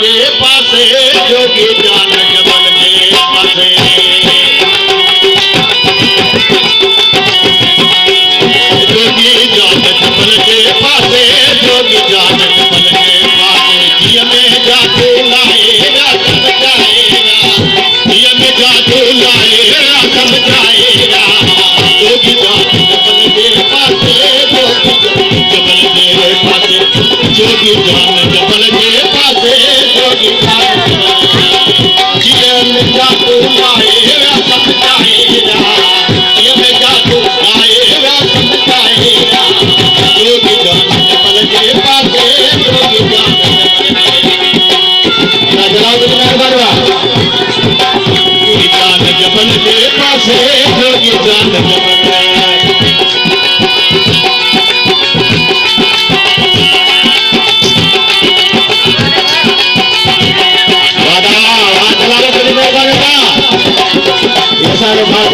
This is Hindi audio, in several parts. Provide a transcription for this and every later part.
के पासे जोगी जान जबल के पासे जोगी जान जबल के पासे जोगी जान जबल के पासे जिया में जादू लाएगा समझाएगा जिया में जादू लाएगा समझाएगा जोगी जान जबल के पासे जोगी जबल के पासे जोगी जान जबल के पासे जोगी जान जिया में जादू लाएगा समझाएगा जिया में जादू लाएगा समझाएगा जोगी जान जबल के पासे जोगी जान जबल के पासे जोगी जान सारे भाग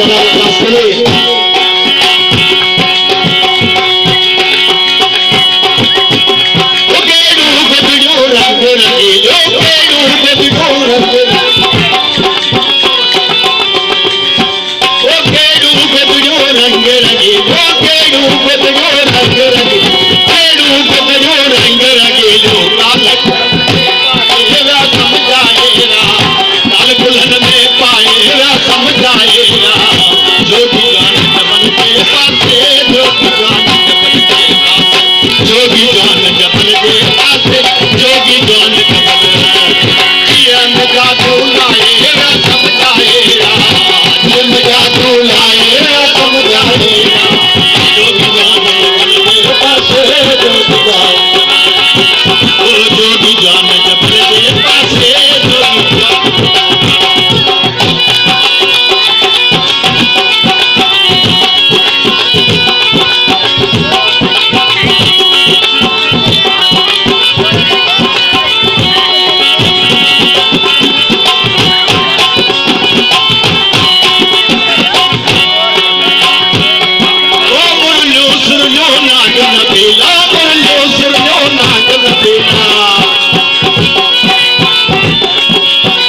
जोगी जान जबल के पासे जोगी